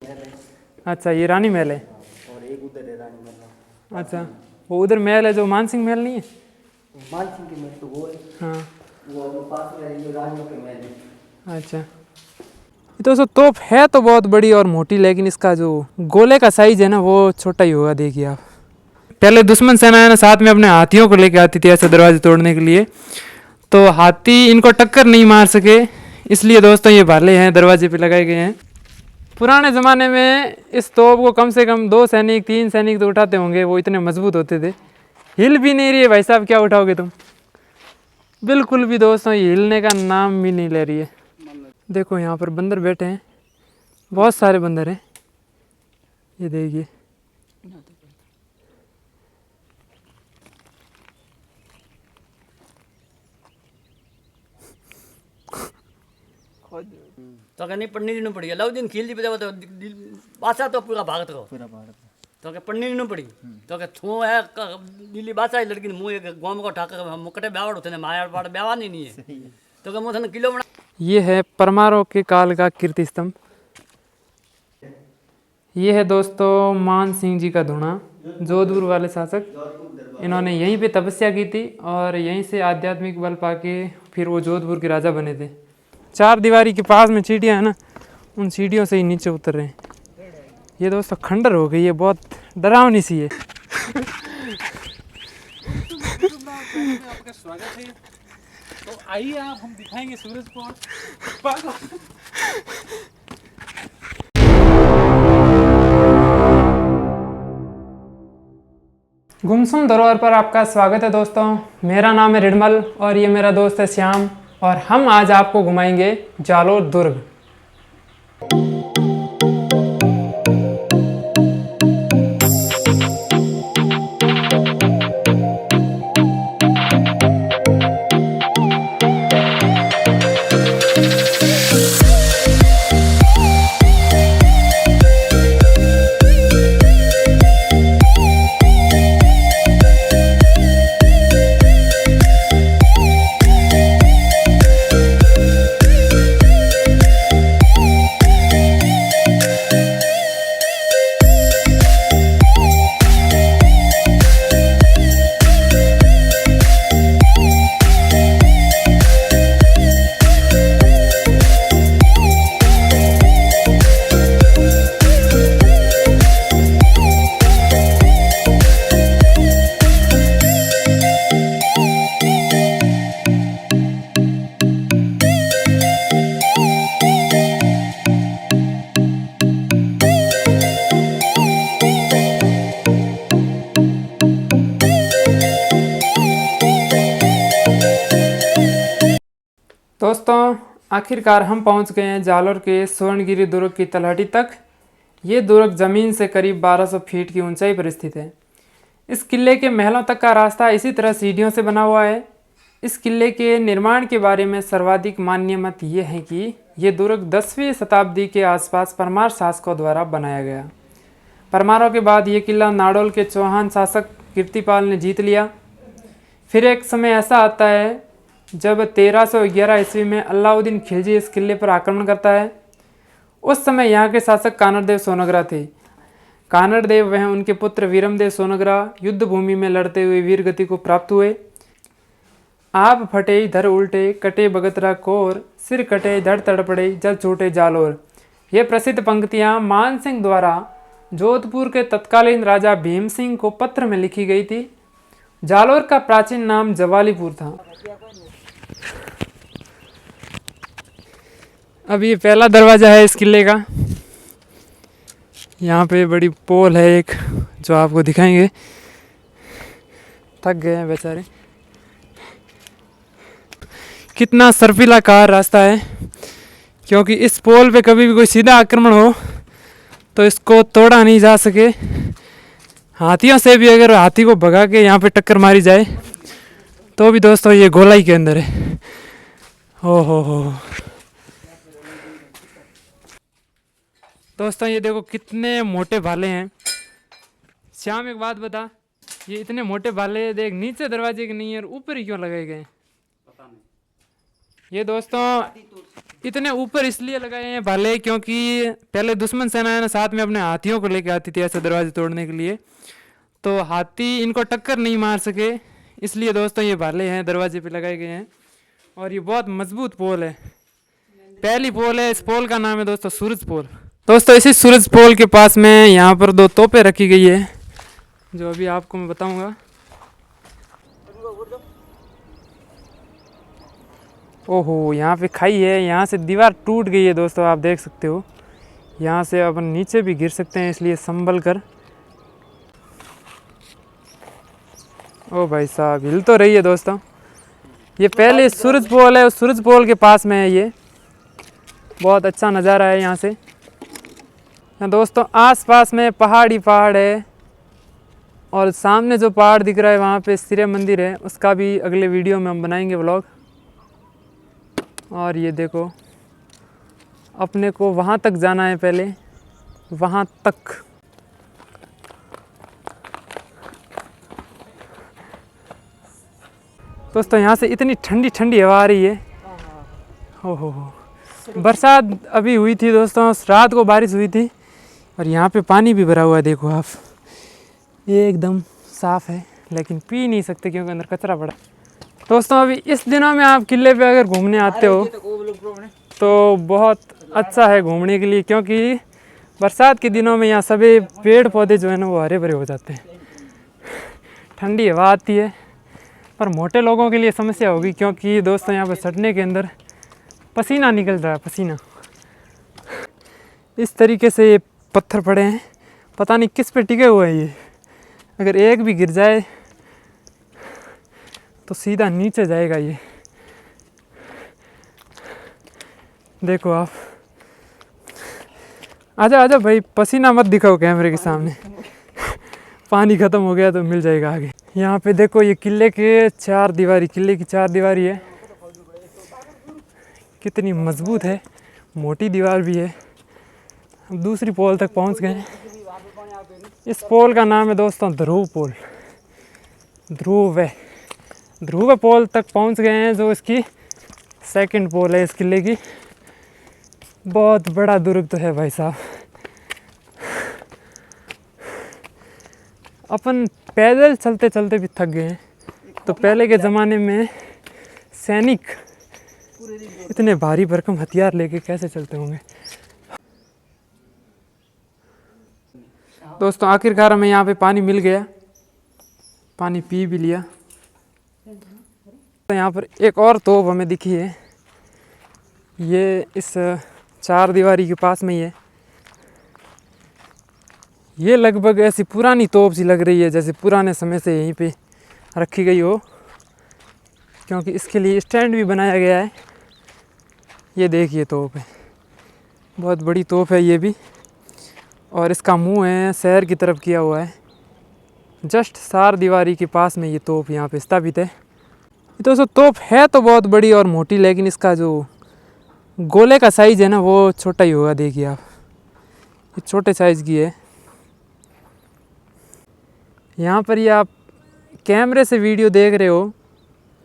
महल है। अच्छा, ये रानी महल है। और एक उधर है रानी महल। अच्छा, वो उधर महल है जो मानसिंह महल नहीं है? मानसिंह की महल तो वो है। हाँ, वो पास में है, जो रानियों के महल है। अच्छा। ये तो तोप है तो बहुत बड़ी और मोटी, लेकिन इसका जो गोले का साइज है ना वो छोटा ही होगा। देखिए आप, पहले दुश्मन सेना है ना साथ में अपने हाथियों को लेके आती थी ऐसे दरवाजे तोड़ने के लिए, तो हाथी इनको टक्कर नहीं मार सके, इसलिए दोस्तों ये भाले हैं दरवाजे पे लगाए गए हैं। पुराने ज़माने में इस तोप को कम से कम 2 सैनिक 3 सैनिक तो उठाते होंगे, वो इतने मजबूत होते थे। हिल भी नहीं रही है भाई साहब, क्या उठाओगे तुम? बिल्कुल भी दोस्तों, ये हिलने का नाम भी नहीं ले रही है। देखो यहाँ पर बंदर बैठे हैं, बहुत सारे बंदर हैं, ये देखिए। तो नहीं पढ़नी नहीं पड़ी, अलाउ दिन खील दी बजा तो बासा तो पूरा भागत को पूरा भारत में। तो के पढ़नी नहीं पड़ी। तो के थू है दिल्ली बासा लड़की ने मुँह एक गाँव को ठाकर मुकटे ब्यावड़ होते माया पाड़ ब्यावा नहीं है। तो के मुँह किलो बना। ये है परमारों के काल का कीर्ति स्तंभ। ये है दोस्तों मान सिंह जी का धूणा, जोधपुर वाले शासक। इन्होंने यहीं पे तपस्या की थी और यहीं से आध्यात्मिक बल पाके फिर वो जोधपुर के राजा बने थे। 4 दीवारी के पास में सीढ़ियाँ हैं ना, उन सीढ़ियों से ही नीचे उतर रहे हैं। ये दोस्तों खंडर हो गई है, बहुत डरावनी सी है। आपका स्वागत है। तो आइए आप, हम दिखाएंगे सूरज को। गुमसुम धरोहर पर आपका स्वागत है दोस्तों। मेरा नाम है रिडमल और ये मेरा दोस्त है श्याम, और हम आज आपको घुमाएंगे जालोर दुर्ग। दोस्तों आखिरकार हम पहुंच गए हैं जालोर के स्वर्णगिरी दुर्ग की तलहटी तक। ये दुर्ग ज़मीन से करीब 1200 फीट की ऊंचाई पर स्थित है। इस किले के महलों तक का रास्ता इसी तरह सीढ़ियों से बना हुआ है। इस किले के निर्माण के बारे में सर्वाधिक मान्य मत ये है कि ये दुर्ग 10वीं शताब्दी के आसपास परमार शासकों द्वारा बनाया गया। परमारों के बाद ये किला नाडोल के चौहान शासक कीर्तिपाल ने जीत लिया। फिर एक समय ऐसा आता है जब 1311 ईस्वी में अलाउद्दीन खिलजी इस किले पर आक्रमण करता है। उस समय यहाँ के शासक कानड़देव सोनग्रा थे। कानड़देव वह उनके पुत्र वीरमदेव सोनग्रा युद्ध भूमि में लड़ते हुए वीर गति को प्राप्त हुए। आप फटे धर उल्टे, कटे बगतरा कोर, सिर कटे धड़ तड़पड़े, जल छूटे जालोर। ये प्रसिद्ध पंक्तियाँ मान सिंह द्वारा जोधपुर के तत्कालीन राजा भीम सिंह को पत्र में लिखी गई थी। जालोर का प्राचीन नाम जवालीपुर था। अब ये पहला दरवाज़ा है इस किले का। यहाँ पे बड़ी पोल है एक, जो आपको दिखाएंगे। थक गए हैं बेचारे। कितना सर्पिलाकार रास्ता है, क्योंकि इस पोल पे कभी भी कोई सीधा आक्रमण हो तो इसको तोड़ा नहीं जा सके। हाथियों से भी अगर हाथी को भगा के यहाँ पे टक्कर मारी जाए तो भी दोस्तों ये गोलाई के अंदर है। हो दोस्तों ये देखो कितने मोटे भाले हैं। श्याम एक बात बता, ये इतने मोटे भाले देख नीचे दरवाजे के नहीं है और ऊपर ही क्यों लगाए गए? पता नहीं। ये दोस्तों इतने ऊपर इसलिए लगाए हैं भाले क्योंकि पहले दुश्मन सेना है ना साथ में अपने हाथियों को लेके आती थी ऐसे दरवाजे तोड़ने के लिए, तो हाथी इनको टक्कर नहीं मार सके, इसलिए दोस्तों ये भाले हैं दरवाजे पे लगाए गए हैं। और ये बहुत मजबूत पोल है, पहली पोल है। इस पोल का नाम है दोस्तों सूरज पोल। दोस्तों इसी सूरज पोल के पास में यहाँ पर 2 तोपें रखी गई है जो अभी आपको मैं बताऊंगा। ओहो यहाँ पे खाई है, यहाँ से दीवार टूट गई है दोस्तों, आप देख सकते हो। यहाँ से अपन नीचे भी गिर सकते हैं, इसलिए संभल कर। ओ भाई साहब हिल तो रही है दोस्तों। ये पहले सूरज पोल है, उस सूरज पोल के पास में है ये। बहुत अच्छा नज़ारा है यहाँ से। यहाँ दोस्तों आसपास में पहाड़ है, और सामने जो पहाड़ दिख रहा है वहाँ पे सूर्य मंदिर है, उसका भी अगले वीडियो में हम बनाएंगे व्लॉग। और ये देखो अपने को वहाँ तक जाना है, पहले वहाँ तक। दोस्तों यहाँ से इतनी ठंडी ठंडी हवा आ रही है। हो बरसात अभी हुई थी दोस्तों, रात को बारिश हुई थी, और यहाँ पे पानी भी भरा हुआ है। देखो आप, ये एकदम साफ़ है, लेकिन पी नहीं सकते क्योंकि अंदर कचरा पड़ा। दोस्तों अभी इस दिनों में आप किले पे अगर घूमने आते हो तो बहुत अच्छा है घूमने के लिए, क्योंकि बरसात के दिनों में यहाँ सभी पेड़ पौधे जो है ना वो हरे भरे हो जाते हैं, ठंडी हवा आती है। पर मोटे लोगों के लिए समस्या होगी, क्योंकि दोस्तों यहाँ पर सटने के अंदर पसीना निकल रहा है, पसीना। इस तरीके से ये पत्थर पड़े हैं, पता नहीं किस पे टिके हुए हैं ये। अगर एक भी गिर जाए तो सीधा नीचे जाएगा ये। देखो आप, आजा आजा भाई, पसीना मत दिखाओ कैमरे के सामने। पानी ख़त्म हो गया तो मिल जाएगा आगे। यहाँ पे देखो ये किले की 4 दीवारी है, कितनी मजबूत है, मोटी दीवार भी है। हम दूसरी पोल तक पहुँच गए हैं। इस पोल का नाम है दोस्तों ध्रुव पोल। ध्रुव पोल तक पहुंच गए हैं, जो इसकी 2nd पोल है इस किले की। बहुत बड़ा दुर्ग तो है भाई साहब। अपन पैदल चलते चलते भी थक गए हैं, तो पहले के ज़माने में सैनिक इतने भारी भरकम हथियार लेके कैसे चलते होंगे। दोस्तों आखिरकार हमें यहाँ पे पानी मिल गया, पानी पी भी लिया। तो यहाँ पर एक और तोप हमें दिखी है, ये इस 4 दीवारी के पास में ही है। ये लगभग ऐसी पुरानी तोप सी लग रही है, जैसे पुराने समय से यहीं पे रखी गई हो, क्योंकि इसके लिए स्टैंड भी बनाया गया है। ये देखिए तोप है, बहुत बड़ी तोप है ये भी, और इसका मुंह है शहर की तरफ किया हुआ है। जस्ट 4 दीवारी के पास में ये तोप यहाँ पे स्थापित है। तो दोस्तों तोप है तो बहुत बड़ी और मोटी, लेकिन इसका जो गोले का साइज़ है ना वो छोटा ही होगा। देखिए आप, ये छोटे साइज़ की है। यहाँ पर ये आप कैमरे से वीडियो देख रहे हो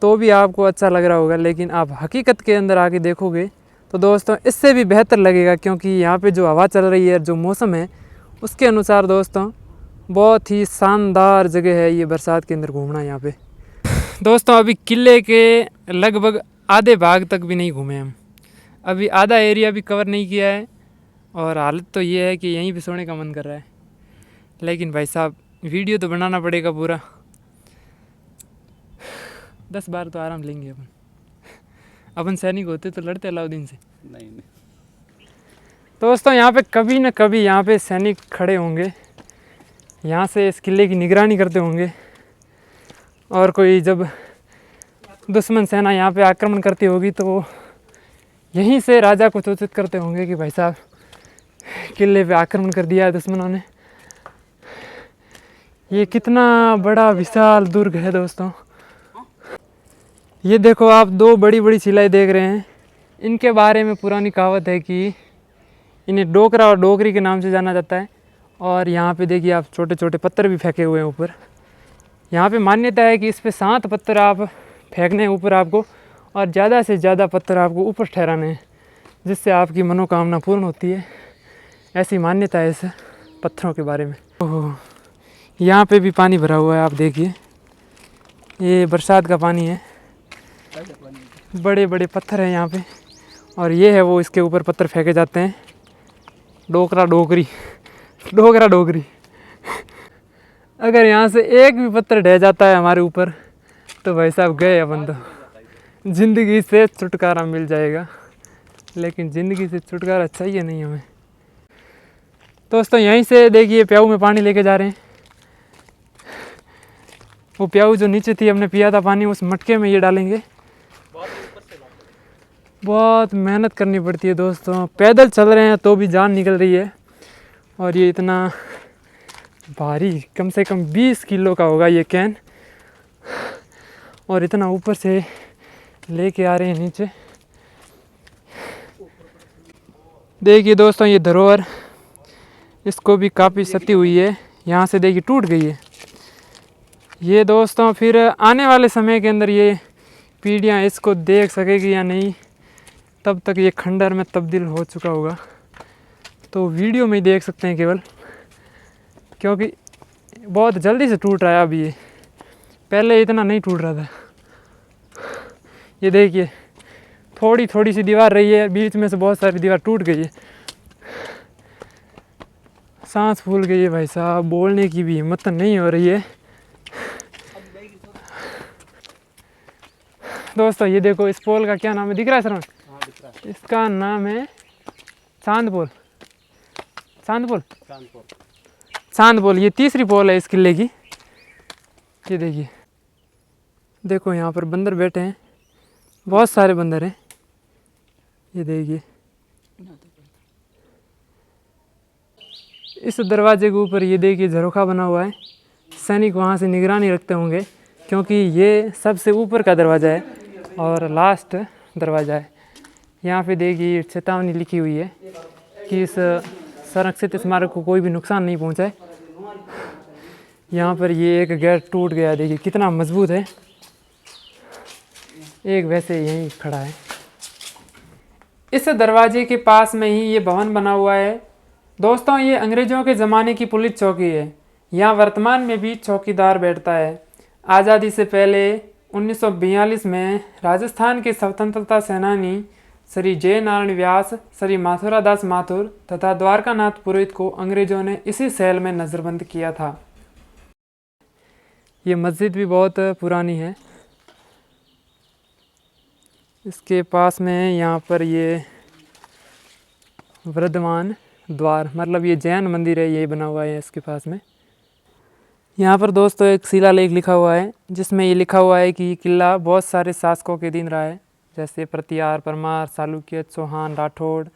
तो भी आपको अच्छा लग रहा होगा, लेकिन आप हकीकत के अंदर आके देखोगे तो दोस्तों इससे भी बेहतर लगेगा, क्योंकि यहाँ पे जो हवा चल रही है, जो मौसम है, उसके अनुसार दोस्तों बहुत ही शानदार जगह है ये बरसात के अंदर घूमना यहाँ पे। दोस्तों अभी किले के लगभग आधे भाग तक भी नहीं घूमे हम, अभी आधा एरिया भी कवर नहीं किया है, और हालत तो ये है कि यहीं पे सोने का मन कर रहा है। लेकिन भाई साहब वीडियो तो बनाना पड़ेगा पूरा, 10 बार तो आराम लेंगे अपन सैनिक होते तो लड़ते अलाउद्दीन से नहीं। दोस्तों यहाँ पे कभी न कभी यहाँ पे सैनिक खड़े होंगे, यहाँ से इस किले की निगरानी करते होंगे, और कोई जब दुश्मन सेना यहाँ पे आक्रमण करती होगी तो यहीं से राजा को सूचित करते होंगे कि भाई साहब किले पे आक्रमण कर दिया है दुश्मनों ने। ये कितना बड़ा विशाल दुर्ग है दोस्तों। ये देखो आप 2 बड़ी बड़ी शिलाएं देख रहे हैं, इनके बारे में पुरानी कहावत है कि इन्हें डोकरा और डोकरी के नाम से जाना जाता है। और यहाँ पे देखिए आप छोटे छोटे पत्थर भी फेंके हुए हैं ऊपर। यहाँ पे मान्यता है कि इस पे 7 पत्थर आप फेंकने हैं ऊपर आपको, और ज़्यादा से ज़्यादा पत्थर आपको ऊपर ठहराने हैं, जिससे आपकी मनोकामना पूर्ण होती है, ऐसी मान्यता है इस पत्थरों के बारे में। ओह, यहाँ पे भी पानी भरा हुआ है, आप देखिए, ये बरसात का पानी है। बड़े बड़े पत्थर हैं यहाँ पे, और ये है वो, इसके ऊपर पत्थर फेंके जाते हैं। डोकरा डोकरी, डोकरा डोकरी। अगर यहाँ से एक भी पत्थर ढह जाता है हमारे ऊपर तो भाई साहब गए अपन, तो ज़िंदगी से छुटकारा मिल जाएगा। लेकिन ज़िंदगी से छुटकारा चाहिए नहीं हमें। दोस्तों यहीं से देखिए प्याऊ में पानी लेके जा रहे हैं। वो प्याऊ जो नीचे थी, हमने पिया था पानी, उस मटके में ये डालेंगे। बहुत मेहनत करनी पड़ती है दोस्तों, पैदल चल रहे हैं तो भी जान निकल रही है। और ये इतना भारी, कम से कम 20 किलो का होगा ये कैन, और इतना ऊपर से लेके आ रहे हैं नीचे। देखिए दोस्तों ये धरोहर, इसको भी काफ़ी क्षति हुई है, यहाँ से देखिए टूट गई है ये दोस्तों। फिर आने वाले समय के अंदर ये पीढ़ियाँ इसको देख सकेगी या नहीं, तब तक ये खंडर में तब्दील हो चुका होगा। तो वीडियो में ही देख सकते हैं केवल, क्योंकि बहुत जल्दी से टूट रहा है अभी ये, पहले इतना नहीं टूट रहा था। ये देखिए थोड़ी थोड़ी सी दीवार रही है, बीच में से बहुत सारी दीवार टूट गई है। सांस फूल गई है भाई साहब, बोलने की भी हिम्मत नहीं हो रही है। दोस्तों ये देखो, इस पोल का क्या नाम है, दिख रहा है श्रवण? इसका नाम है चांदपोल। चांदपोल, चांदपोल। ये तीसरी पोल है इस किले की। ये देखिए, देखो यहाँ पर बंदर बैठे हैं, बहुत सारे बंदर हैं। ये देखिए, इस दरवाजे के ऊपर ये देखिए झरोखा बना हुआ है। सैनिक वहाँ से निगरानी रखते होंगे, क्योंकि ये सबसे ऊपर का दरवाज़ा है और लास्ट दरवाज़ा है। यहाँ पे देखिए चेतावनी लिखी हुई है कि इस संरक्षित स्मारक को कोई भी नुकसान नहीं पहुँचाए। यहाँ पर ये एक गेट टूट गया, देखिए कितना मजबूत है। एक वैसे यहीं खड़ा है। इस दरवाजे के पास में ही ये भवन बना हुआ है। दोस्तों ये अंग्रेज़ों के ज़माने की पुलिस चौकी है। यहाँ वर्तमान में भी चौकीदार बैठता है। आज़ादी से पहले 1942 में राजस्थान के स्वतंत्रता सेनानी श्री जय नारायण व्यास, श्री माथुरा दास माथुर तथा द्वारकानाथ पुरोहित को अंग्रेज़ों ने इसी सेल में नज़रबंद किया था। ये मस्जिद भी बहुत पुरानी है। इसके पास में यहाँ पर ये वर्धमान द्वार, मतलब ये जैन मंदिर है, ये बना हुआ है इसके पास में। यहाँ पर दोस्तों एक शिलालेख लिखा हुआ है, जिसमें ये लिखा हुआ है कि ये किला बहुत सारे शासकों के अधीन रहा है, जैसे प्रतिहार, परमार, चालुक्य, चौहान, राठौड़,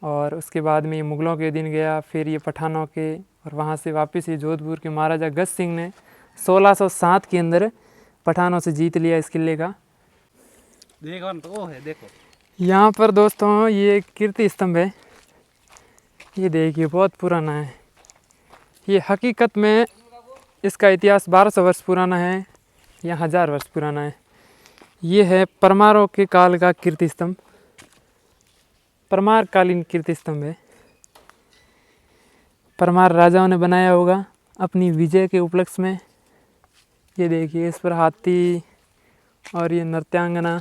और उसके बाद में ये मुग़लों के अधीन गया, फिर ये पठानों के, और वहाँ से वापस ये जोधपुर के महाराजा गज सिंह ने 1607 के अंदर पठानों से जीत लिया इस किले का। देखो तो वो है, देखो यहाँ पर दोस्तों ये कीर्ति स्तंभ है। ये देखिए बहुत पुराना है। ये हकीकत में इसका इतिहास 1200 वर्ष पुराना है या 1000 वर्ष पुराना है। ये है परमारों के काल का कीर्ति स्तंभ, परमार कालीन कीर्ति स्तंभ है। परमार राजाओं ने बनाया होगा अपनी विजय के उपलक्ष्य में। ये देखिए इस पर हाथी और ये नृत्यांगना,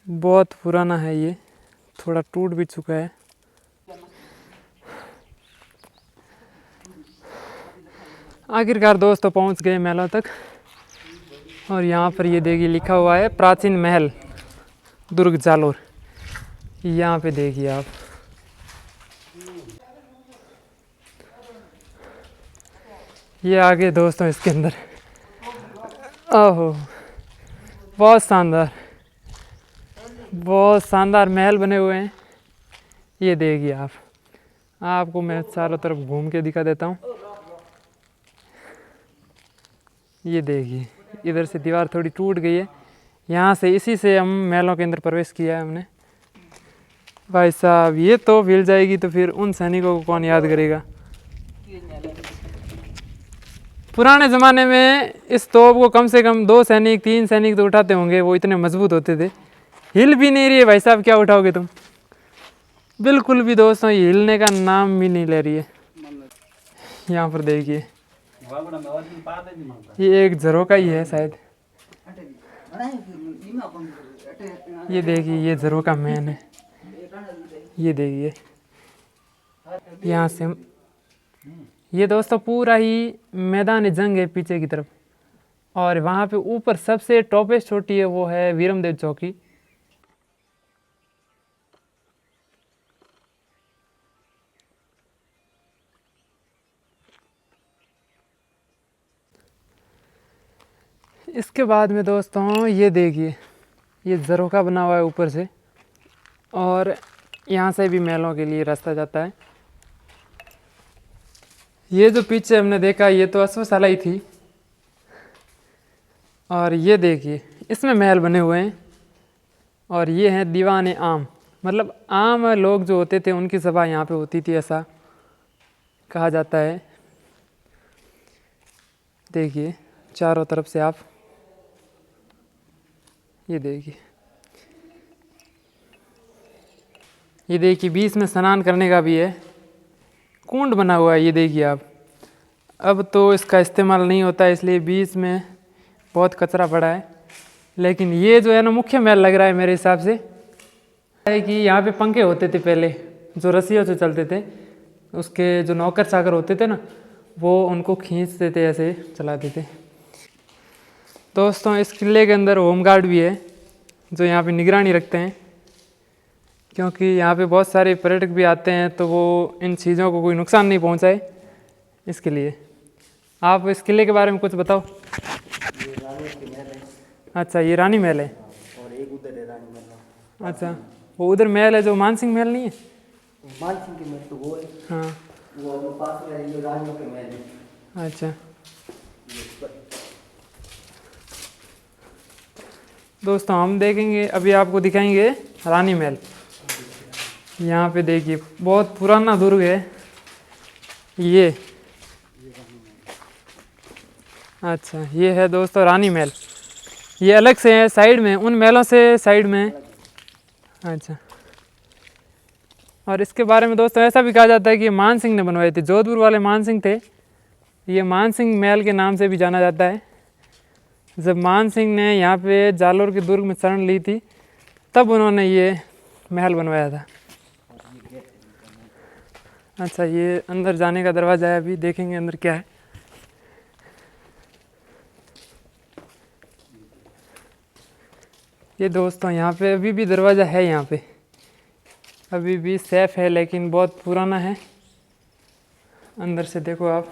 बहुत पुराना है, ये थोड़ा टूट भी चुका है। आखिरकार दोस्तों पहुंच गए महलों तक, और यहाँ पर ये देखिए लिखा हुआ है प्राचीन महल दुर्ग जालोर। यहाँ पे देखिए आप, ये आगे दोस्तों इसके अंदर, ओहो बहुत शानदार, बहुत शानदार महल बने हुए हैं। ये देखिए आप, आपको मैं चारों तरफ घूम के दिखा देता हूँ। ये देखिए इधर से दीवार थोड़ी टूट गई है, यहाँ से इसी से हम महलों के अंदर प्रवेश किया है हमने। भाई साहब ये तो हिल जाएगी तो फिर उन सैनिकों को कौन याद करेगा। पुराने ज़माने में इस तोप को कम से कम 2 सैनिक 3 सैनिक तो उठाते होंगे, वो इतने मजबूत होते थे। हिल भी नहीं रही है भाई साहब, क्या उठाओगे तुम? बिल्कुल भी दोस्तों ये हिलने का नाम भी नहीं ले रही है। यहाँ पर देखिए ये एक झरोका ही है शायद। ये देखिए ये झरोका मैन है। ये देखिए यहाँ से ये दोस्तों पूरा ही मैदान जंग है पीछे की तरफ, और वहाँ पे ऊपर सबसे टॉपेस्ट चोटी है वो है वीरमदेव चौकी। इसके बाद में दोस्तों ये देखिए ये झरोका बना हुआ है ऊपर से, और यहाँ से भी महलों के लिए रास्ता जाता है। ये जो पीछे हमने देखा ये तो अश्वशाला ही थी, और ये देखिए इसमें महल बने हुए हैं, और ये हैं दीवाने आम, मतलब आम लोग जो होते थे उनकी सभा यहाँ पे होती थी ऐसा कहा जाता है। देखिए चारों तरफ से आप ये देखिए बीच में स्नान करने का भी है, कुंड बना हुआ है। ये देखिए आप, अब तो इसका इस्तेमाल नहीं होता है इसलिए बीच में बहुत कचरा पड़ा है, लेकिन ये जो है ना मुख्य महल लग रहा है मेरे हिसाब से। है कि यहाँ पे पंखे होते थे पहले जो रस्सियों से चलते थे, उसके जो नौकर चाकर होते थे ना वो उनको खींचते थे ऐसे चलाते थे। दोस्तों इस किले के अंदर होमगार्ड भी है जो यहाँ पे निगरानी रखते हैं, क्योंकि यहाँ पे बहुत सारे पर्यटक भी आते हैं तो वो इन चीज़ों को कोई नुकसान नहीं पहुँचाए इसके लिए। आप इस किले के बारे में कुछ बताओ। ये रानी की महल है। अच्छा ये रानी महल है। और एक उधर है रानी महल। अच्छा वो उधर महल है जो मानसिंह महल नहीं है? मानसिंह की महल तो वो है। हाँ वो पास में है, ये रानियों के महल है। अच्छा दोस्तों हम देखेंगे अभी आपको दिखाएंगे रानी महल। यहाँ पे देखिए बहुत पुराना दुर्ग है ये। अच्छा ये है दोस्तों रानी महल, ये अलग से है साइड में, उन महलों से साइड में। अच्छा और इसके बारे में दोस्तों ऐसा भी कहा जाता है कि ये मान सिंह ने बनवाए थे, जोधपुर वाले मान सिंह थे, ये मान सिंह महल के नाम से भी जाना जाता है। जब मान सिंह ने यहाँ पे जालोर के दुर्ग में शरण ली थी तब उन्होंने ये महल बनवाया था। अच्छा ये अंदर जाने का दरवाज़ा है, अभी देखेंगे अंदर क्या है। ये दोस्तों यहाँ पे अभी भी दरवाज़ा है, यहाँ पे अभी भी सेफ है लेकिन बहुत पुराना है। अंदर से देखो आप,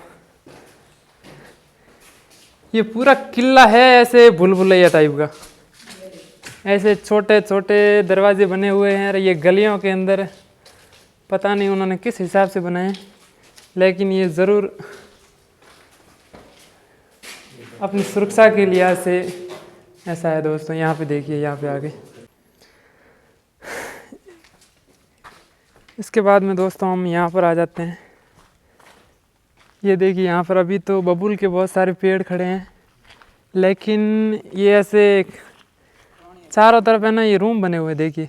ये पूरा किला है ऐसे भूल भुलैया टाइप का, ऐसे छोटे छोटे दरवाजे बने हुए हैं। ये गलियों के अंदर पता नहीं उन्होंने किस हिसाब से बनाए, लेकिन ये ज़रूर अपनी सुरक्षा के लिहाज से ऐसा है। दोस्तों यहाँ पे देखिए, यहाँ पे आगे इसके बाद में दोस्तों हम यहाँ पर आ जाते हैं। ये देखिए यहाँ पर अभी तो बबूल के बहुत सारे पेड़ खड़े हैं, लेकिन ये ऐसे चारों तरफ है ना ये रूम बने हुए। देखिए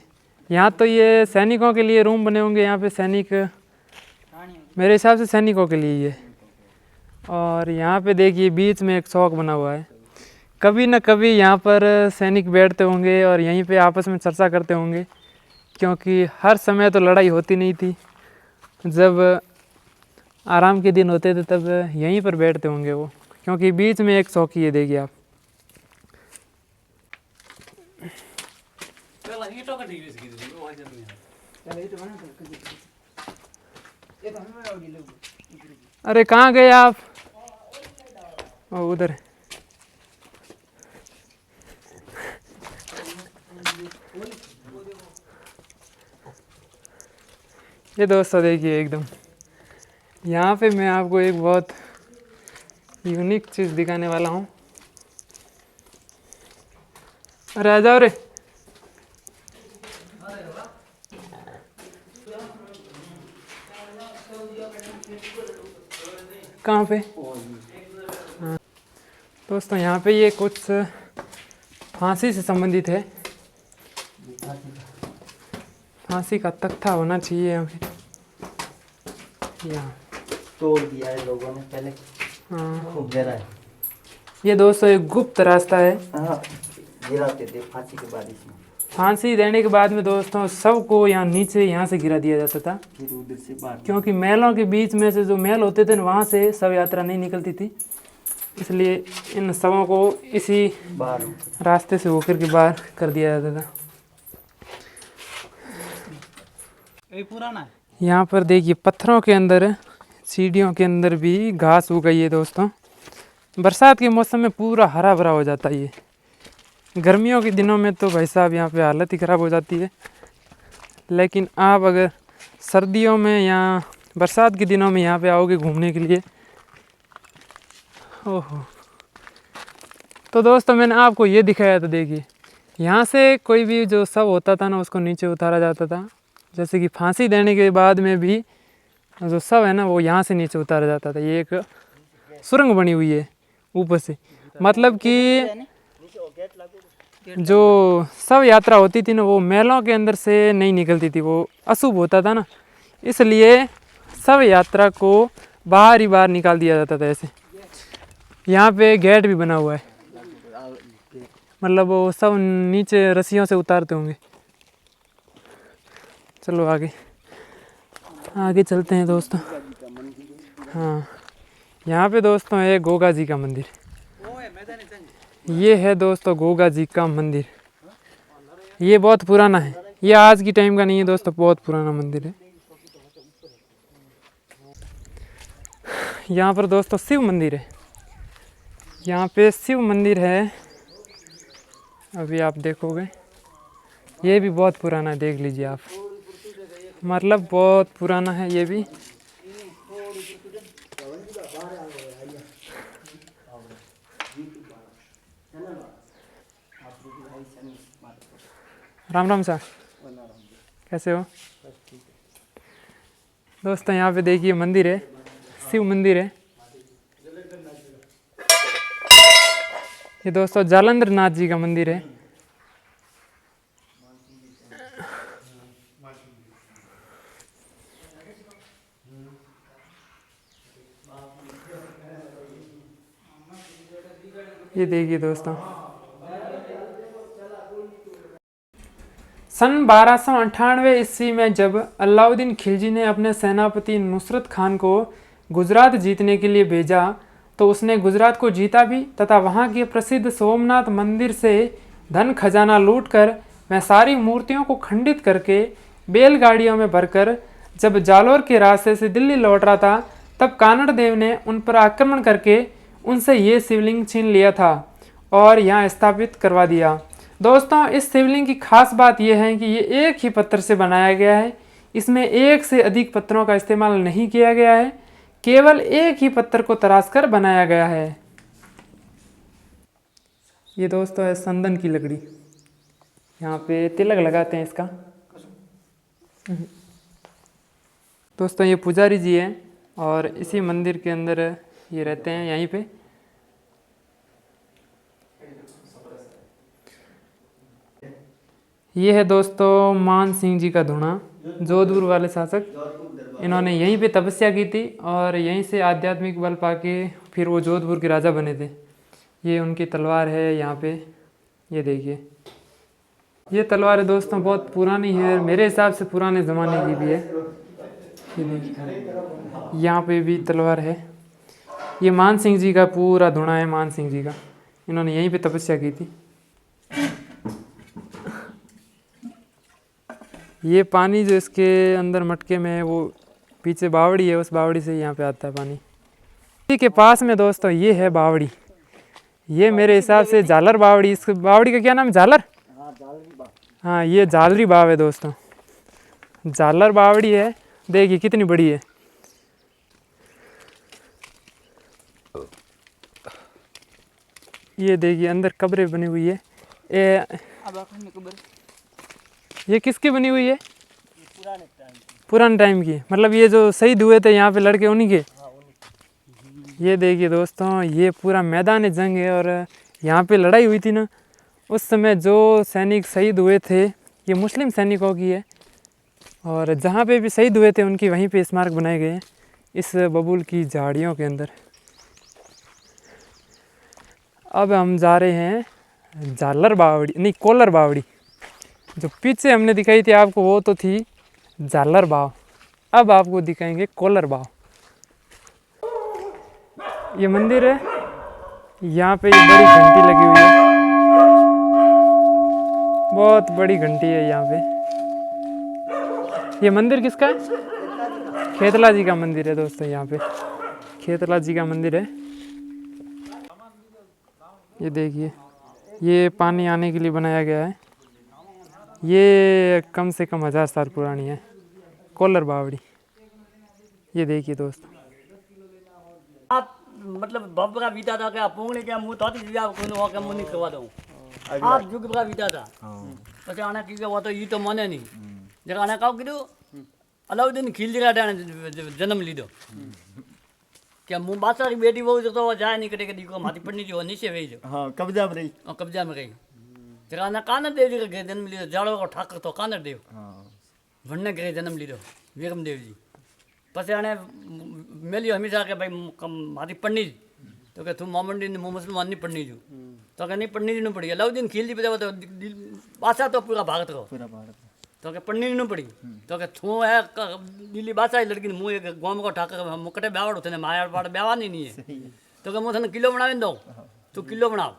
यहाँ तो ये सैनिकों के लिए रूम बने होंगे, यहाँ पे सैनिक मेरे हिसाब से सैनिकों के लिए ही है। और यहाँ पे देखिए बीच में एक चौक बना हुआ है, कभी ना कभी यहाँ पर सैनिक बैठते होंगे और यहीं पे आपस में चर्चा करते होंगे, क्योंकि हर समय तो लड़ाई होती नहीं थी। जब आराम के दिन होते थे तब यहीं पर बैठते होंगे वो, क्योंकि बीच में एक चौकी है। देखिए आप अरे कहाँ गए आप? उधर ये दोस्तों देखिए एकदम यहाँ पे मैं आपको एक बहुत यूनिक चीज़ दिखाने वाला हूँ। अरे आ जाओ रे। कहाँ पे? हाँ दोस्तों यहाँ पे ये कुछ फांसी से संबंधित है। फांसी का तख्ता होना चाहिए या फिर यहाँ। तोड़ दिया है लोगों ने पहले। हाँ, खूब गहरा है। ये दोस्तों एक गुप्त रास्ता है। हाँ, गिराते थे फांसी के बाद इसमें। फांसी देने के बाद में दोस्तों सबको यहाँ नीचे यहाँ से गिरा दिया जाता था, फिर उधर से बाहर। क्योंकि महलों के बीच में से जो महल होते थे वहाँ से शव यात्रा नहीं निकलती थी, इसलिए इन शवों को इसी बाहर रास्ते से होकर के बाहर कर दिया जाता था। ये पुराना है। यहाँ पर देखिए पत्थरों के अंदर, सीढ़ियों के अंदर भी घास उग गई है दोस्तों। बरसात के मौसम में पूरा हरा भरा हो जाता है ये। गर्मियों के दिनों में तो भाई साहब यहाँ पे हालत ही ख़राब हो जाती है, लेकिन आप अगर सर्दियों में या बरसात के दिनों में यहाँ पे आओगे घूमने के लिए, ओहो। तो दोस्तों मैंने आपको ये दिखाया था, देखिए यहाँ से कोई भी जो शव होता था ना उसको नीचे उतारा जाता था। जैसे कि फांसी देने के बाद में भी जो शव है ना वो यहाँ से नीचे उतारा जाता था। ये एक सुरंग बनी हुई है ऊपर से, मतलब कि जो शव यात्रा होती थी ना वो महलों के अंदर से नहीं निकलती थी, वो अशुभ होता था ना, इसलिए शव यात्रा को बाहर ही बाहर निकाल दिया जाता था। ऐसे यहाँ पे गेट भी बना हुआ है, मतलब वो सब नीचे रस्सियों से उतारते होंगे। चलो आगे आगे चलते हैं दोस्तों। हाँ, यहाँ पे दोस्तों है गोगा जी का मंदिर। ये है दोस्तों गोगा जी का मंदिर। ये बहुत पुराना है, ये आज की टाइम का नहीं है दोस्तों, बहुत पुराना मंदिर है। यहाँ पर दोस्तों शिव मंदिर है। यहाँ पे शिव मंदिर है, अभी आप देखोगे। ये भी बहुत पुराना है, देख लीजिए आप, मतलब बहुत पुराना है ये भी। राम राम सर, कैसे हो दोस्तों? यहाँ पे देखिए मंदिर है, शिव मंदिर है। ये दोस्तों जालंधर नाथ जी का मंदिर है। ये देखिए दोस्तों, सन 1298 ईस्वी में जब अलाउद्दीन खिलजी ने अपने सेनापति नुसरत खान को गुजरात जीतने के लिए भेजा तो उसने गुजरात को जीता भी तथा वहाँ के प्रसिद्ध सोमनाथ मंदिर से धन खजाना लूटकर वह सारी मूर्तियों को खंडित करके बैलगाड़ियों में भरकर जब जालोर के रास्ते से दिल्ली लौट रहा था, तब कानड़ देव ने उन पर आक्रमण करके उनसे ये शिवलिंग छीन लिया था और यहाँ स्थापित करवा दिया। दोस्तों इस शिवलिंग की खास बात यह है कि ये एक ही पत्थर से बनाया गया है। इसमें एक से अधिक पत्थरों का इस्तेमाल नहीं किया गया है, केवल एक ही पत्थर को तराश कर बनाया गया है। ये दोस्तों है संदन की लकड़ी, यहाँ पे तिलक लगाते हैं इसका। दोस्तों ये पुजारी जी हैं और इसी मंदिर के अंदर ये रहते हैं यहीं पे। ये है दोस्तों मान सिंह जी का धुना, जोधपुर वाले शासक। इन्होंने यहीं पे तपस्या की थी और यहीं से आध्यात्मिक बल पाके फिर वो जोधपुर के राजा बने थे। ये उनकी तलवार है यहाँ पे, ये देखिए। ये तलवार है दोस्तों बहुत पुरानी है, मेरे हिसाब से पुराने ज़माने की भी है। ये देखिए यहाँ पे भी तलवार है। ये मान सिंह जी का पूरा धुना है, मान सिंह जी का। इन्होंने यहीं पे तपस्या की थी। ये पानी जो इसके अंदर मटके में है वो पीछे बावड़ी है, उस बावड़ी से यहाँ पे आता है पानी। इसी के पास में दोस्तों ये है बावड़ी। ये मेरे हिसाब से झालर बावड़ी, इस बावड़ी का क्या नाम है? झालर। हाँ ये झालरी बाव है दोस्तों, झालर बावड़ी है। देखिए कितनी बड़ी है। ये देखिए अंदर कब्रें बनी हुई है। ये किसकी बनी हुई है? पुराने टाइम की, मतलब ये जो शहीद हुए थे यहाँ पे लड़के उन्हीं के। ये देखिए दोस्तों ये पूरा मैदान जंग है और यहाँ पे लड़ाई हुई थी ना, उस समय जो सैनिक शहीद हुए थे ये मुस्लिम सैनिकों की है और जहाँ पे भी शहीद हुए थे उनकी वहीं पे स्मारक बनाए गए हैं इस बबूल की झाड़ियों के अंदर। अब हम जा रहे हैं झालर बावड़ी, नहीं कोलर बावड़ी। जो पीछे हमने दिखाई थी आपको वो तो थी झालर बाव, अब आपको दिखाएंगे कोलर बाव। ये मंदिर है, यहाँ पे ये बड़ी घंटी लगी हुई है, बहुत बड़ी घंटी है यहाँ पे। ये मंदिर किसका है? खेतला जी का मंदिर है दोस्तों। यहाँ पे खेतला जी का मंदिर है। ये देखिए, ये पानी आने के लिए बनाया गया है। ये कम से कम 1000 साल पुरानी है कोलर बावड़ी। ये देखिए दोस्तों, आप मतलब बाप का बीता था क्या पोंगने क्या मुंह तो जी आप कोई के मुंह नहीं करवा दूं आप जुग का बीता था પછી આને કીધું वो तो ये तो माने नहीं जरा आने काव कीधुं अलाउद्दीन खिलजी का जन्म लीधो क्या मुंह बादशाह की बेटी बहू तो जाए नहीं करे दी को माथी पड़नी जो नीचे वही जो हाँ कब्जा में रही। कब्जा में रही जरा आने कानर देव जी का जन्म लीधो जाड़ो को ठाकर तो कानर देव भण्ने करे जन्म लीधो विक्रम देव जी પછી આને મેલ્યો હંમેશા કે ભાઈ મારી પણની તો કે તું મોમંડી હું મુસલમાનની પણની છું તો કે નહીં પણની ન પડી અલાઉદ્દીન ખિલજી બધા તો બાદશાહ તો પૂરા ભારત રહો તો કે પણની ન પડી તો કે તું હે દિલ્હી બાદશાહ લડકી હું એક ગામ को ठाकर मुकटे बेवाड़ो थे मायाड़ पाड़ बेवानी नहीं है तो कि मैं किलो बनावी दऊँ तू किलो बनाव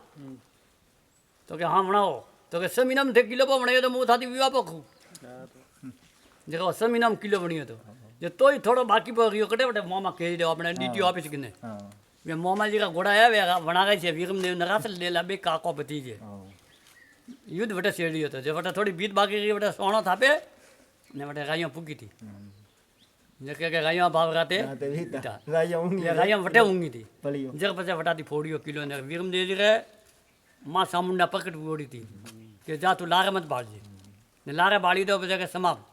तो कि हाँ बनाओ तो कि समीनाम थे किलो पर बनाए तो मुँह थाती विवाह पखू जगह समीनाम किलो बनियो तो जो तो ही थोड़ा बाकी पर गयो कटे बटे मोमा कह दो अपने डीटी ऑफिस किने वे मोमा जी का घोड़ा है वे बना गई छे विक्रम देव नरास ले ला बे काको भतीजे युद्ध बटे सेड़ी तो जो बटे थोड़ी बीत बाकी गई बटे सोनो थापे ने बटे गाइयां फूकी थी जे के गाइयां भाव राते गाइयां बटे ऊंगी थी जग पचे बटाती फोड़ियो किलो ने विक्रम देव जी रे मां सामुंडा पकड़ फोड़ी थी कि जा तू लारे मत बाड़जे ने लारे बाड़ी दो बजे के समाप्त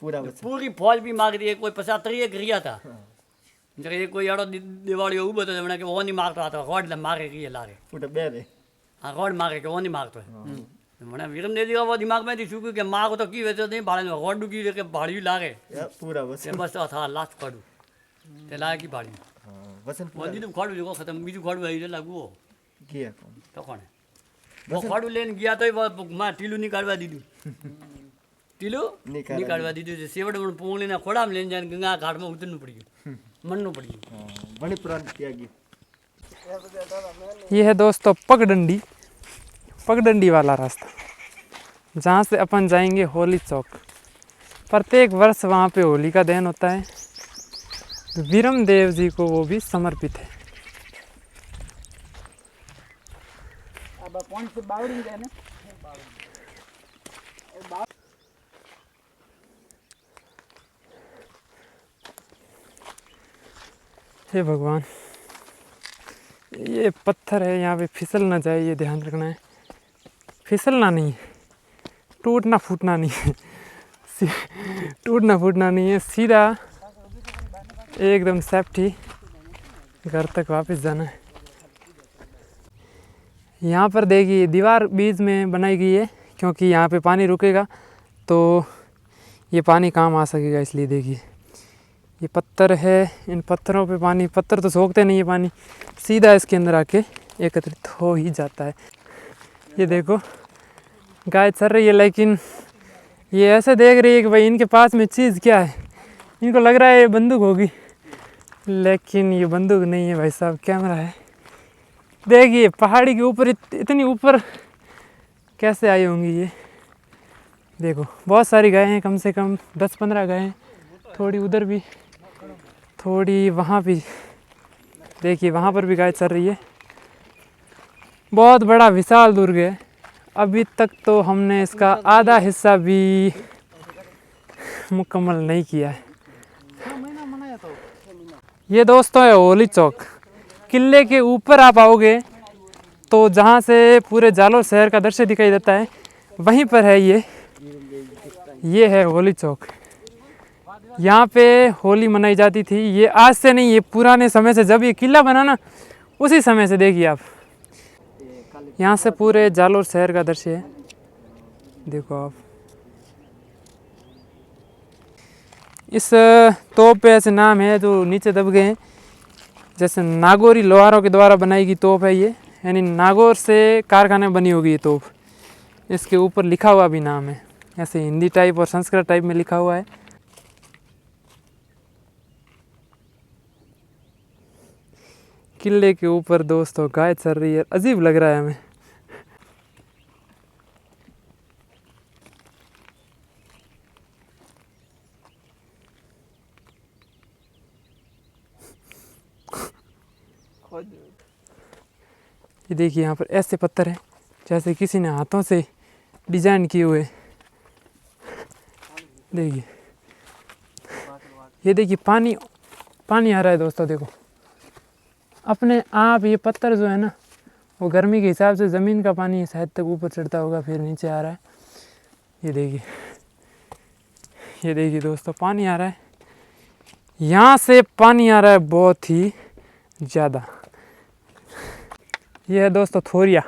पूरी फौज भी मांग रही है कोई 50 गरिया था जब ये कोई अड़ो दिवाली उबो तो मैंने कि वो नहीं मारता था रोड ले मारे गई लारे हाँ रोड मारे के वो नहीं मारता है मैंने विक्रम देव जी का वो दिमाग में थी चुकी कि मार तो की वैसे नहीं भाड़े रोड डुकी के भाड़ी लागे पूरा बस था लास्ट खड़ू ते लागे की भाड़ी वो दी तुम खड़ू जो खत्म बीजू खड़ू आई लागू हो तो कौन है वो खड़ू लेने गया तो मैं टीलू निकालवा दी टीलू निकालवा दी थी सेवड़ पोंगली ने खोड़ा में लेने जाने गंगा घाट में उतरना पड़ी मनना पड़ी बड़ी पुरानी त्यागी। ये है दोस्तों पगडंडी वाला रास्ता जहाँ से अपन जाएंगे होली चौक। प्रत्येक वर्ष वहाँ पे होली का दहन होता है, विक्रम देव जी को वो भी समर्पित है। अब कौन से बावड़ी है ना हे भगवान, ये पत्थर है, यहाँ पे फिसल ना जाए ये ध्यान रखना है। फिसलना नहीं, टूटना फूटना नहीं है, टूटना फूटना नहीं है, सीधा एकदम सेफ्टी घर तक वापस जाना है। यहाँ पर देखिए दीवार बीच में बनाई गई है क्योंकि यहाँ पे पानी रुकेगा तो ये पानी काम आ सकेगा, इसलिए देखिए ये पत्थर है, इन पत्थरों पे पानी, पत्थर तो सोखते नहीं है, पानी सीधा इसके अंदर आके एकत्रित हो ही जाता है। ये देखो गाय चल रही है, लेकिन ये ऐसे देख रही है कि भाई इनके पास में चीज़ क्या है। इनको लग रहा है ये बंदूक होगी, लेकिन ये बंदूक नहीं है भाई साहब, कैमरा है। देखिए पहाड़ी के ऊपर इतनी ऊपर कैसे आई होंगी ये। देखो बहुत सारी गायें हैं, कम से कम 10-15 गायें, थोड़ी उधर भी, थोड़ी वहाँ भी। देखिए वहाँ पर भी गाय चल रही है। बहुत बड़ा विशाल दुर्ग है। अभी तक तो हमने इसका आधा हिस्सा भी मुकम्मल नहीं किया है। ये दोस्तों है होली चौक। किले के ऊपर आप आओगे तो जहाँ से पूरे जालोर शहर का दृश्य दिखाई देता है, वहीं पर है ये है होली चौक। यहाँ पे होली मनाई जाती थी। ये आज से नहीं, ये पुराने समय से, जब ये किला बना ना उसी समय से। देखिए आप यहाँ से पूरे जालोर शहर का दृश्य है, देखो आप इस तोप पे ऐसे नाम है जो नीचे दब गए हैं, जैसे नागौरी लोहारों के द्वारा बनाई गई तोप है ये, यानी नागौर से कारखाने बनी होगी ये तोप। इसके ऊपर लिखा हुआ भी नाम है, ऐसे हिंदी टाइप और संस्कृत टाइप में लिखा हुआ है। किले के ऊपर दोस्तों गाय चल रही है, अजीब लग रहा है हमें। ये देखिए यहाँ पर ऐसे पत्थर हैं जैसे किसी ने हाथों से डिजाइन किए हुए। देखिए, ये देखिए पानी पानी आ रहा है दोस्तों, देखो अपने आप। ये पत्थर जो है ना, वो गर्मी के हिसाब से ज़मीन का पानी शायद तक ऊपर चढ़ता होगा, फिर नीचे आ रहा है। ये देखिए, ये देखिए दोस्तों पानी आ रहा है, यहाँ से पानी आ रहा है बहुत ही ज़्यादा। ये है दोस्तों थोरिया।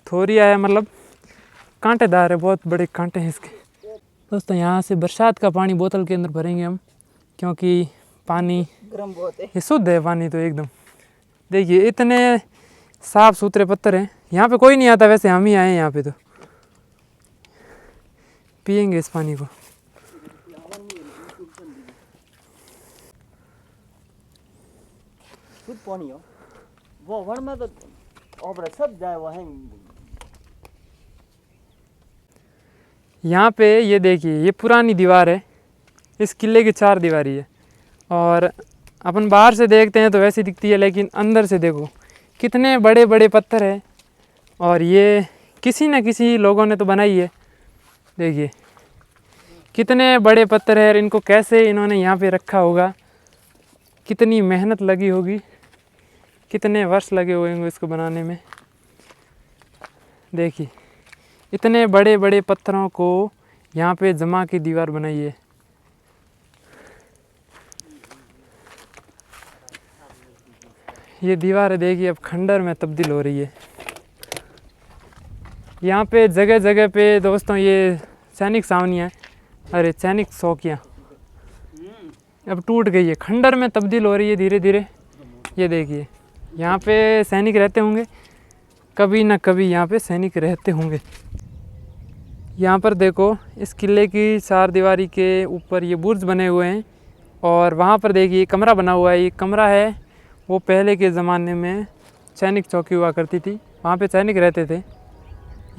थोरिया है मतलब कांटेदार है, बहुत बड़े कांटे हैं इसके। दोस्तों यहाँ से बरसात का पानी बोतल के अंदर भरेंगे हम, क्योंकि पानी गर्म बहुत है। ये शुद्ध है पानी तो एकदम। देखिए इतने साफ़ सुथरे पत्थर हैं, यहाँ पे कोई नहीं आता, वैसे हम ही आए हैं यहाँ पे, तो पियेंगे इस पानी को। शुद्ध पानी हो वो वन में तो और सब जाए वहीं। यहाँ पे ये देखिए, ये पुरानी दीवार है, इस किले की 4 दीवारी है, और अपन बाहर से देखते हैं तो वैसी दिखती है, लेकिन अंदर से देखो कितने बड़े बड़े पत्थर है, और ये किसी न किसी लोगों ने तो बनाई है। देखिए कितने बड़े पत्थर है, और इनको कैसे इन्होंने यहाँ पे रखा होगा, कितनी मेहनत लगी होगी, कितने वर्ष लगे हुए होंगे इसको बनाने में। देखिए इतने बड़े बड़े पत्थरों को यहाँ पे जमा की दीवार बनाई है। ये दीवार है देखिए अब खंडर में तब्दील हो रही है। यहाँ पे जगह जगह पे दोस्तों ये सैनिक छावनियाँ, अरे सैनिक चौकियाँ अब टूट गई है, खंडर में तब्दील हो रही है धीरे धीरे। ये देखिए यहाँ पे सैनिक रहते होंगे, कभी ना कभी यहाँ पे सैनिक रहते होंगे। यहाँ पर देखो इस किले की 4 दीवारी के ऊपर ये बुर्ज बने हुए हैं, और वहाँ पर देखिए कमरा बना हुआ है। ये कमरा है वो पहले के ज़माने में सैनिक चौकी हुआ करती थी, वहाँ पे सैनिक रहते थे।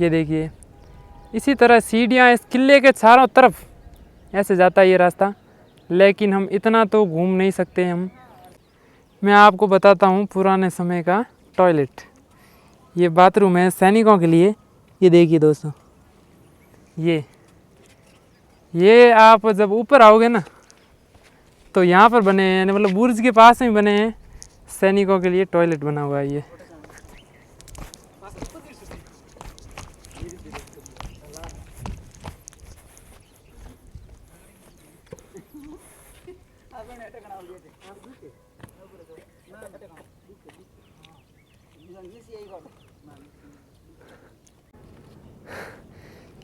ये देखिए इसी तरह सीढ़ियाँ इस किले के चारों तरफ ऐसे जाता है ये रास्ता, लेकिन हम इतना तो घूम नहीं सकते हम। मैं आपको बताता हूँ पुराने समय का टॉयलेट। ये बाथरूम है सैनिकों के लिए। ये देखिए दोस्तों, ये आप जब ऊपर आओगे ना तो यहाँ पर बने हैं, मतलब बुर्ज के पास में बने हैं, सैनिकों के लिए टॉयलेट बना हुआ है ये।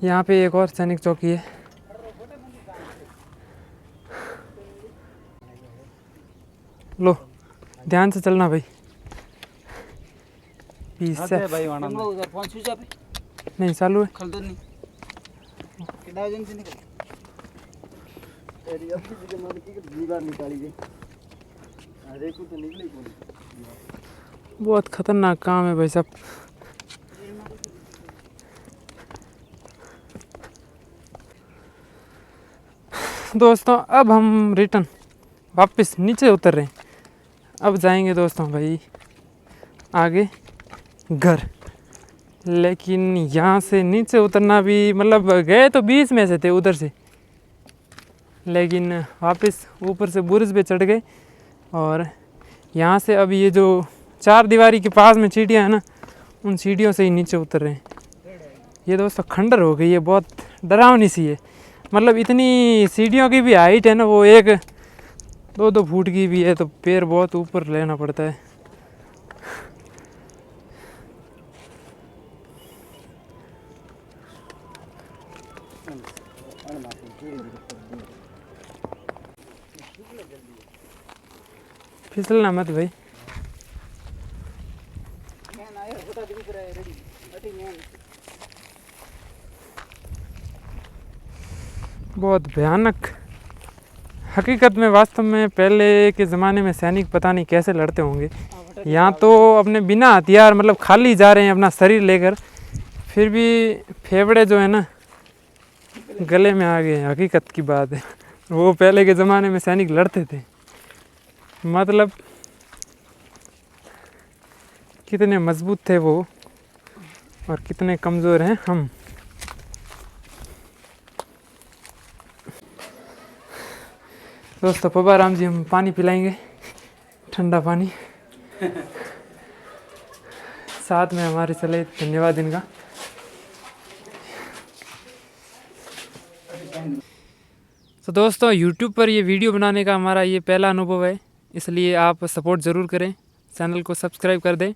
यहाँ पे एक और सैनिक चौकी है। लो ध्यान से चलना भाई। भाई वाणा में उधर फोन स्विच ऑफ है, नहीं चालू है। खल दो नहीं कितना एजेंसी निकल तेरी अब की जगह मैंने की दीवार निकाली गई, अरे कुछ तो निकली कौन। बहुत खतरनाक काम है भाई साहब। दोस्तों अब हम रिटर्न वापस नीचे उतर रहे हैं। अब जाएंगे दोस्तों भाई आगे घर, लेकिन यहाँ से नीचे उतरना भी, मतलब गए तो बीच में से थे उधर से, लेकिन वापस ऊपर से बुर्ज पे चढ़ गए, और यहाँ से अब ये जो 4 दीवारी के पास में सीढ़ियाँ हैं ना, उन सीढ़ियों से ही नीचे उतर रहे हैं। ये दोस्तों खंडर हो गई है, बहुत डरावनी सी है। मतलब इतनी सीढ़ियों की भी हाइट है ना, वो 1-2 फुट की भी है, तो पैर बहुत ऊपर लेना पड़ता है। फिसलना मत भाई। मैन आयो गोटा दिख रहा है रेडी अटी मैन बहुत भयानक। हकीकत में वास्तव में पहले के ज़माने में सैनिक पता नहीं कैसे लड़ते होंगे। यहाँ तो अपने बिना हथियार मतलब खाली जा रहे हैं अपना शरीर लेकर, फिर भी फेफड़े जो है ना गले में आ गए। हकीकत की बात है। वो पहले के ज़माने में सैनिक लड़ते थे, मतलब कितने मजबूत थे वो और कितने कमज़ोर हैं हम। दोस्तों पप्पा राम जी हम पानी पिलाएंगे, ठंडा पानी साथ में हमारे चले। धन्यवाद इनका। तो दोस्तों YouTube पर ये वीडियो बनाने का हमारा ये पहला अनुभव है, इसलिए आप सपोर्ट ज़रूर करें, चैनल को सब्सक्राइब कर दें